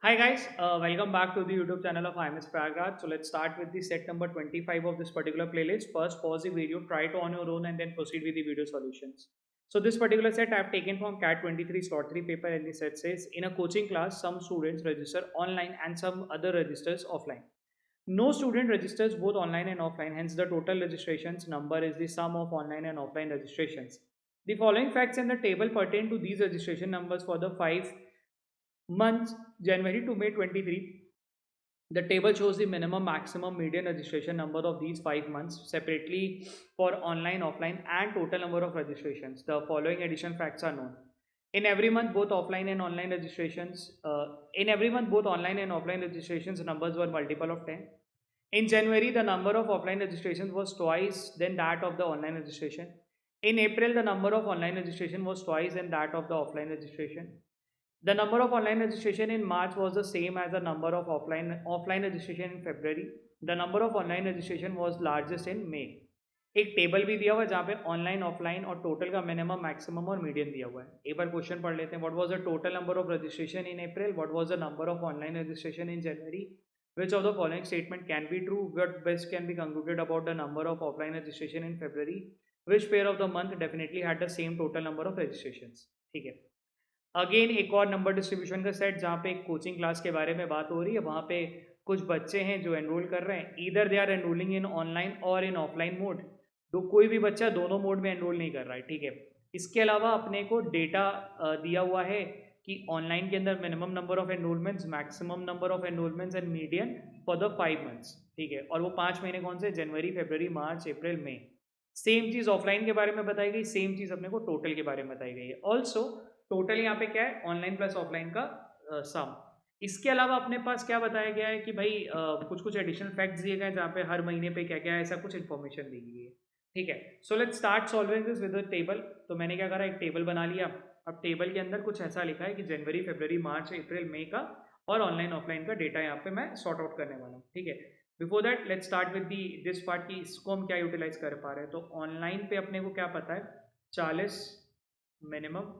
Hi guys, welcome back to the YouTube channel of IMS Pragraj. So let's start with the set number 25 of this particular playlist. First, pause the video, try it on your own, and then proceed with the video solutions. So this particular set I have taken from CAT 23 slot 3 paper, and the set says in a coaching class, some students register online and some other registers offline. No student registers both online and offline, hence the total registrations number is the sum of online and offline registrations. The following facts in the table pertain to these registration numbers for the 5 months January to May 23. The table shows the minimum, maximum, median registration number of these 5 months separately for online, offline, and total number of registrations. The following addition facts are known. In every month, both offline and online registrations. In every month, both online and offline registrations numbers were multiple of 10. In January, the number of offline registrations was twice than that of the online registration. In April, the number of online registration was twice than that of the offline registration. The number of online registration in March was the same as the number of offline registration in February. The number of online registration was largest in May. एक table भी दिया हुआ है जहाँ पे online offline और total का minimum maximum और मीडियन दिया हुआ है. एक बार क्वेश्चन पढ़ लेते हैं. What was the total number of registration in April? What was the number of online registration in January? Which of the following statement can be true? What best can be concluded about the number of offline registration in February? Which pair of the month definitely had the same total number of registrations? ठीक है. Again एक और number distribution का set जहाँ पे एक coaching class के बारे में बात हो रही है. वहाँ पे कुछ बच्चे हैं जो एनरोल कर रहे हैं. Either they are enrolling in online और इन ऑफलाइन मोड. तो कोई भी बच्चा दोनों मोड में एनरोल नहीं कर रहा है. ठीक है. इसके अलावा अपने को डेटा दिया हुआ है कि ऑनलाइन के अंदर minimum number of enrolments, maximum number of enrolments and median for the 5 months. ठीक है. और वो 5 महीने कौन से? जनवरी, फरवरी, मार्च, अप्रैल, मई. सेम चीज़ ऑफलाइन के बारे में बताई गई, सेम चीज़ अपने को टोटल के बारे में बताई गई है. ऑल्सो टोटल यहाँ पे क्या है? ऑनलाइन प्लस ऑफलाइन का सम. इसके अलावा अपने पास क्या बताया गया है कि भाई कुछ कुछ एडिशनल फैक्ट्स दिए गए जहाँ पे हर महीने पे क्या क्या है, ऐसा कुछ इन्फॉर्मेशन दी गई है. ठीक है. So let's start solving this with a table. तो मैंने क्या करा, एक टेबल बना लिया. अब टेबल के अंदर कुछ ऐसा लिखा है कि जनवरी, फरवरी, मार्च, अप्रैल, मई का और ऑनलाइन ऑफलाइन का डेटा यहाँ पे मैं सॉर्ट आउट करने वाला हूँ. ठीक है. Before that let's start with the this part की इसको हम क्या यूटिलाइज कर पा रहे हैं. तो ऑनलाइन पे अपने को क्या पता है? 40 मिनिमम.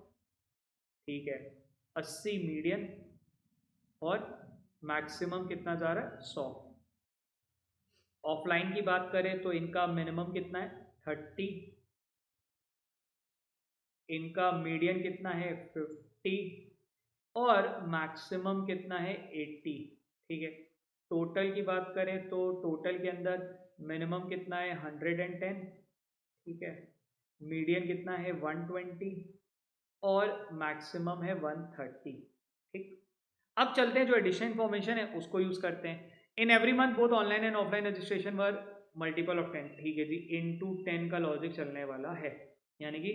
ठीक है. 80 मीडियन और मैक्सिमम कितना जा रहा है? 100. ऑफलाइन की बात करें तो इनका मिनिमम कितना है? 30. इनका मीडियन कितना है? 50. और मैक्सिमम कितना है? 80. ठीक है. टोटल की बात करें तो टोटल के अंदर मिनिमम कितना है? 110. ठीक है. मीडियन कितना है? 120. और मैक्सिमम है 130. ठीक. अब चलते हैं, जो एडिशनल इन्फॉर्मेशन है उसको यूज करते हैं. In every month both online and offline registration were multiple of 10. ठीक है जी. इनटू 10 का लॉजिक चलने वाला है, यानी कि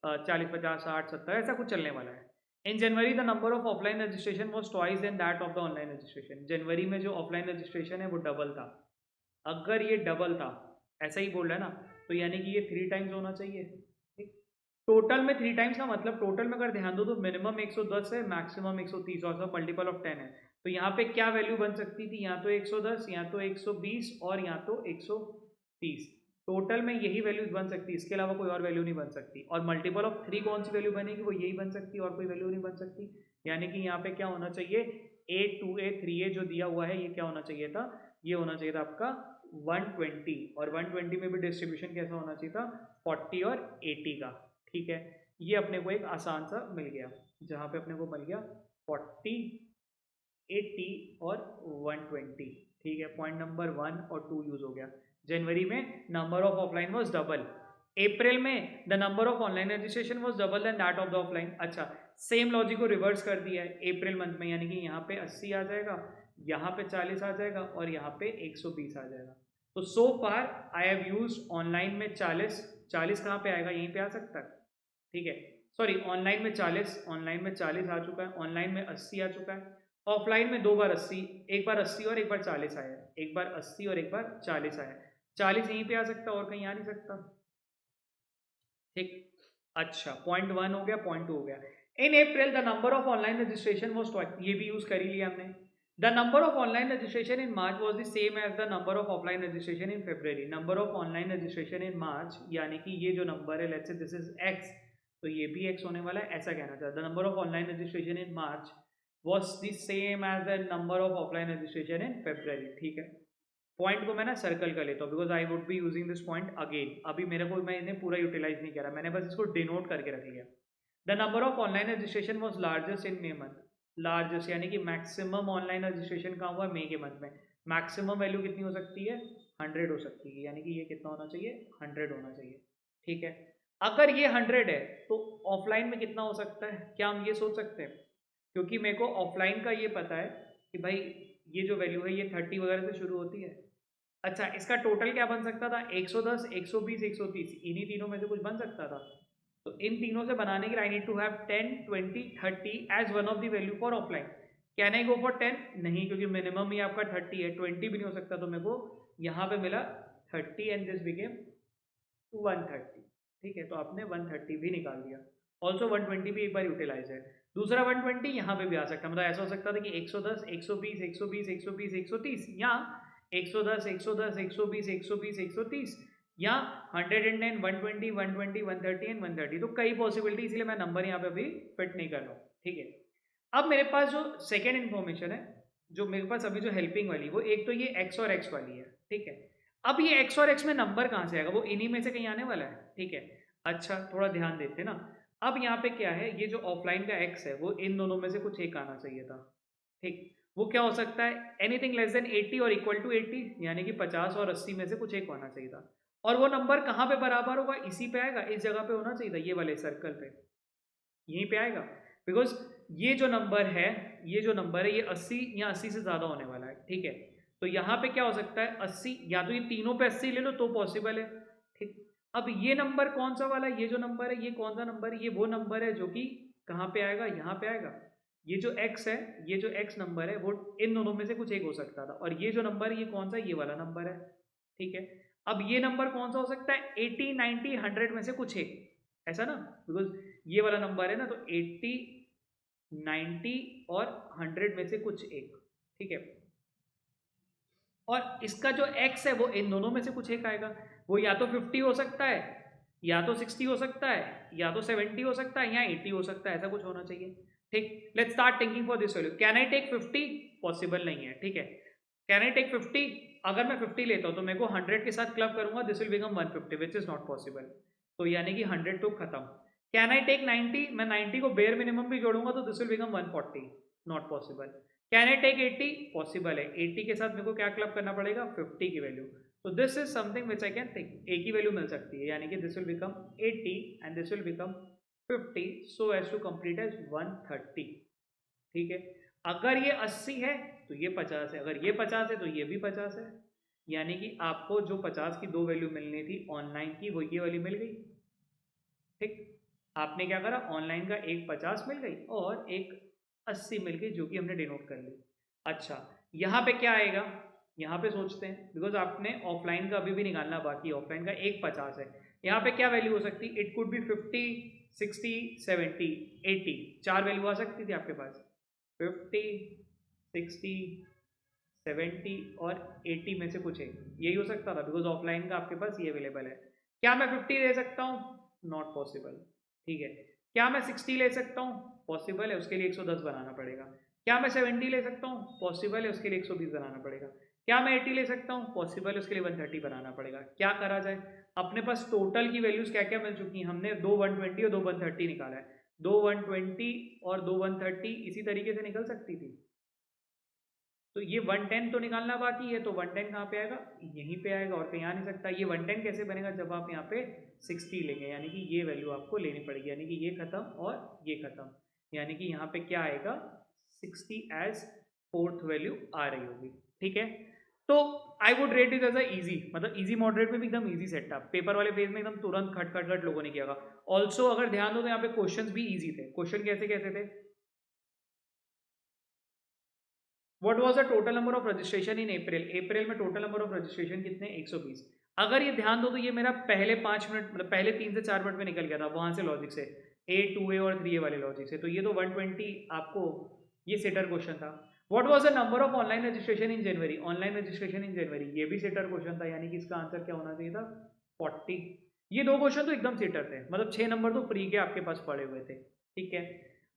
40, 50, 60, 70 ऐसा कुछ चलने वाला है. In January the number of offline registration was twice than that of the online registration. जनवरी में जो ऑफलाइन रजिस्ट्रेशन है वो डबल था. अगर ये डबल था, ऐसा ही बोल रहा है ना, तो यानी कि ये 3 टाइम्स होना चाहिए. ठीक. टोटल में 3 टाइम्स का मतलब, टोटल में अगर ध्यान दो तो मिनिमम 110 है, मैक्सिमम 130 और सब मल्टीपल ऑफ 10 है. तो यहाँ पे क्या वैल्यू बन सकती थी? यहाँ तो 110, यहाँ तो 120 और यहाँ तो 130. टोटल में यही वैल्यूज बन सकती है, इसके अलावा कोई और वैल्यू नहीं बन सकती. और मल्टीपल ऑफ 3 कौन सी वैल्यू बनेगी? वो यही बन सकती है, और कोई वैल्यू नहीं बन सकती. यानी कि यहाँ पे क्या होना चाहिए? A2A 3A जो दिया हुआ है ये क्या होना चाहिए था? ये होना चाहिए था आपका 120. और 120 में भी डिस्ट्रीब्यूशन कैसा होना चाहिए था? 40 और 80 का. ठीक है. ये अपने को एक आसान सा मिल गया, जहाँ पे अपने को मिल गया 40, 80 और 120. ठीक है. पॉइंट नंबर 1 और 2 यूज हो गया. जनवरी में number of offline was double. अप्रैल में the number of online registration was double than that of the offline. अच्छा, सेम लॉजिक को रिवर्स कर दिया है अप्रैल मंथ में, यानी कि यहाँ पे 80 आ जाएगा, यहाँ पे 40 आ जाएगा और यहाँ पे 120 आ जाएगा. तो सो फार आई हैव यूज ऑनलाइन में 40. 40 कहाँ पे आएगा? यहीं पे आ सकता है. ठीक है. सॉरी, ऑनलाइन में 40, ऑनलाइन में 40 आ चुका है, ऑनलाइन में 80 आ चुका है. ऑफलाइन में 2 बार 80, एक बार 80 और एक बार 40 आया. एक बार 80 और एक बार 40 आया. 40 यहीं पे आ सकता और कहीं आ नहीं सकता. ठीक. अच्छा, पॉइंट 1 हो गया, पॉइंट 2 हो गया. In April the number of online registration was twice. ये भी यूज कर ही लिया हमने. The number of online registration in March was the same as the number of offline registration in February. Number of online registration in March, यानी कि ये जो नंबर है, let's say this is x, तो ये भी एक्स होने वाला है, ऐसा कहना चाहता. The number of online registration in March was the same as the number of offline registration in February. ठीक है, पॉइंट को मैं ना सर्कल कर लेता हूँ because I would be using this point again. अभी मेरे को मैं इन्हें पूरा यूटिलाइज नहीं करा, मैंने बस इसको डिनोट करके रख लिया. The number of online registration was largest in May month. Largest यानी कि मैक्सिमम ऑनलाइन रजिस्ट्रेशन कहाँ हुआ, मई के मंथ में. मैक्सिमम वैल्यू कितनी हो सकती है, 100 हो सकती है, यानी कि ये कितना होना चाहिए, 100 होना चाहिए. ठीक है, अगर ये 100 है तो ऑफलाइन में कितना हो सकता है, क्या हम ये सोच सकते हैं? क्योंकि मेरे को ऑफलाइन का ये पता है कि भाई ये जो वैल्यू है ये 30 वगैरह से शुरू होती है. अच्छा, इसका टोटल क्या बन सकता था, 110, 120, 130, इन्हीं तीनों में से कुछ बन सकता था. तो इन तीनों से बनाने के लिए I need to have 10, 20, 30 as one of the value for offline. Can I go for 10? नहीं, क्योंकि मिनिमम ही आपका 30 है, 20 भी नहीं हो सकता. तो मेरे को यहाँ पे मिला 30 एंड दिस बिकेम 130. ठीक है, तो आपने 130 भी निकाल दिया. ऑल्सो 120 भी एक बार यूटिलाइज है. दूसरा 120 यहाँ पे भी आ सकता है, मतलब ऐसा हो सकता था कि 110, 120, 120, 120, 130, या 110, 110, 120, 120, 130, या 110, 120, 120, 130 एंड 130. तो कई पॉसिबिलिटी, इसलिए मैं नंबर यहाँ पे अभी फिट नहीं कर रहा हूँ. ठीक है, अब मेरे पास जो सेकेंड इन्फॉर्मेशन है, जो मेरे पास अभी जो हेल्पिंग वाली, वो एक तो ये एक्स और एक्स वाली है. ठीक है, अब ये एक्स और एक्स में नंबर कहाँ से आएगा, वो इन्हीं में से कहीं आने वाला है. ठीक है, अच्छा थोड़ा ध्यान देते ना. अब यहाँ पे क्या है, ये जो ऑफलाइन का एक्स है वो इन दोनों में से कुछ एक आना चाहिए था. ठीक, वो क्या हो सकता है, एनीथिंग लेस देन 80 और इक्वल टू 80, यानी कि 50 और 80 में से कुछ एक होना चाहिए था. और वो नंबर कहाँ पे बराबर होगा, इसी पे आएगा, इस जगह पे होना चाहिए था, ये वाले सर्कल पे, यहीं पे आएगा. बिकॉज ये जो नंबर है, ये जो नंबर है ये 80 या 80 से ज़्यादा होने वाला है. ठीक है, तो यहाँ पे क्या हो सकता है, 80, या तो ये तीनों पे 80 ले लो तो पॉसिबल है. ठीक, अब ये नंबर कौन सा वाला है, ये जो नंबर है ये कौन सा नंबर है, ये वो नंबर है जो कि कहाँ पे आएगा, यहाँ पे आएगा. ये जो x है, ये जो x नंबर है वो इन दोनों में से कुछ एक हो सकता था. और ये जो नंबर है ये कौन सा, ये वाला नंबर है. ठीक है, अब ये नंबर कौन सा हो सकता है, 80, 90, 100 में से कुछ एक, ऐसा ना. बिकॉज ये वाला नंबर है ना, तो 80, 90 और 100 में से कुछ एक. ठीक है, और इसका जो x है वो इन दोनों में से कुछ एक आएगा. वो या तो 50 हो सकता है, या तो 60 हो सकता है, या तो 70 हो सकता है, या 80 हो सकता है, ऐसा कुछ होना चाहिए. ठीक, let's start thinking for this value. Can I take 50? Possible नहीं है. ठीक है, कैन आई टेक 50? अगर मैं 50 लेता हूँ तो मेरे को 100 के साथ क्लब करूंगा, this will become 150, which is not possible. तो यानी कि 100 तो खत्म. Can I take 90? मैं 90 को बेयर मिनिमम भी जोड़ूंगा तो this will become 140, not possible. Can I take 80? Possible है. 80 के साथ मेरे को क्या क्लब करना पड़ेगा, 50 की वैल्यू. तो this is something which I can think, एक ही वैल्यू मिल सकती है, यानी कि this will become 80 and this will become 50 so as to complete as 130. ठीक है, अगर ये 80 है तो ये 50 है, अगर ये 50 है तो ये भी 50 है, यानी कि आपको जो 50 की दो वैल्यू मिलनी थी ऑनलाइन की वो ये वाली मिल गई. ठीक, आपने क्या करा, ऑनलाइन का एक 50 मिल गई और एक 80 मिल गई, जो कि हमने डिनोट कर ली. अच्छा, यहाँ पे क्या आएगा, यहाँ पे सोचते हैं, बिकॉज आपने ऑफलाइन का अभी भी निकालना बाकी. ऑफलाइन का एक 50 है, यहाँ पे क्या वैल्यू हो सकती, इट कुड बी 50, 60, 70, 80, चार वैल्यू आ सकती थी आपके पास. 50, 60, 70 और 80 में से कुछ एक, यही हो सकता था, बिकॉज ऑफलाइन का आपके पास ये अवेलेबल है. क्या मैं 50 ले सकता हूँ, नॉट पॉसिबल. ठीक है, क्या मैं 60 ले सकता हूँ, पॉसिबल है, उसके लिए 110 बनाना पड़ेगा. क्या मैं 70 ले सकता हूँ, पॉसिबल है, उसके लिए 120 बनाना पड़ेगा. क्या मैं 80 ले सकता हूँ, पॉसिबल है, उसके लिए 130 बनाना पड़ेगा. क्या करा जाए, अपने पास टोटल की वैल्यूज क्या क्या मिल चुकी हैं, हमने दो 120 और दो 130 निकाला है. दो 120 और दो 130 इसी तरीके से निकल सकती थी. तो ये 110 तो निकालना बाकी है, तो 110 कहाँ पे आएगा, यहीं पे आएगा, और कहीं आ नहीं सकता. ये 110 कैसे बनेगा, जब आप यहाँ पे 60 लेंगे, यानी कि ये वैल्यू आपको लेनी पड़ेगी, यानी कि ये खत्म और ये खत्म, यानी कि यहाँ पे क्या आएगा, 60 एज फोर्थ वैल्यू आ रही होगी. ठीक है, तो I would rate it as a easy, मतलब इजी मॉडरेट में भी एकदम इजी सेट था. पेपर वाले पेज में एकदम तुरंत खट खट खट लोगों ने किया. ऑल्सो अगर ध्यान दो तो यहाँ पे क्वेश्चन भी ईजी थे. क्वेश्चन कैसे कैसे थे, what was the total number of registration in April, अप्रैल में टोटल नंबर ऑफ रजिस्ट्रेशन कितने, 120. अगर ये ध्यान दो तो ये मेरा पहले 5 मिनट, मतलब पहले 3 से 4 मिनट में निकल गया था वहां से लॉजिक से, A 2A और 3A वाले लॉजिक से. तो ये तो 120 आपको ये सेटर क्वेश्चन था. What was the number of online registration in January, online registration in January, ये भी सेटर क्वेश्चन था, यानी कि इसका आंसर क्या होना चाहिए था, 40. ये दो क्वेश्चन तो एकदम सेटर थे, मतलब 6 नंबर तो फ्री के आपके पास पड़े हुए थे. ठीक है,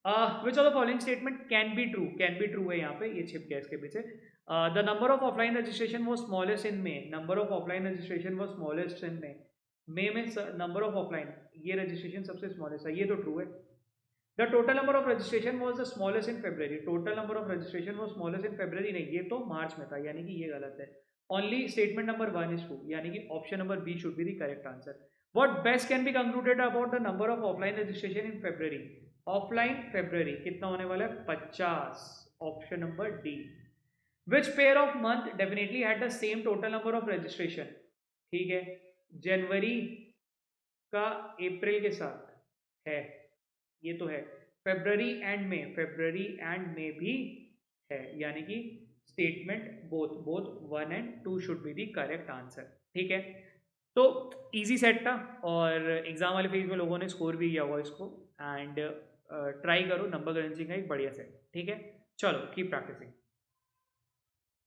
which of the following statement can be true है यहाँ पे, ये छिप गया इसके पीछे. The number of offline registration was smallest in May. Number of offline registration was smallest in May में नंबर ऑफ ऑफलाइन ये रजिस्ट्रेशन सबसे स्मॉलेस्ट है, ये तो ट्रू है. The total number of registration was the smallest in February. Total number of registration was smallest in February नहीं, ये तो मार्च में था, यानी कि ये गलत है. Only statement number 1 is true, यानी कि option number B should be the correct answer. What best can be concluded about the number of offline registration in February? Offline February कितना होने वाला है? 50. Option number D. Which pair of month definitely had the same total number of registration? ठीक है, जनवरी का अप्रैल के साथ है, ये तो है. फेब्रवरी एंड मे भी है, यानी कि statement both 1 and 2 should be the correct answer. ठीक है, तो इजी सेट था और एग्जाम वाले फेज में लोगों ने स्कोर भी किया हुआ इसको. एंड ट्राई करो, नंबर करेंसी का एक बढ़िया सेट. ठीक है, चलो कीप प्रैक्टिसिंग.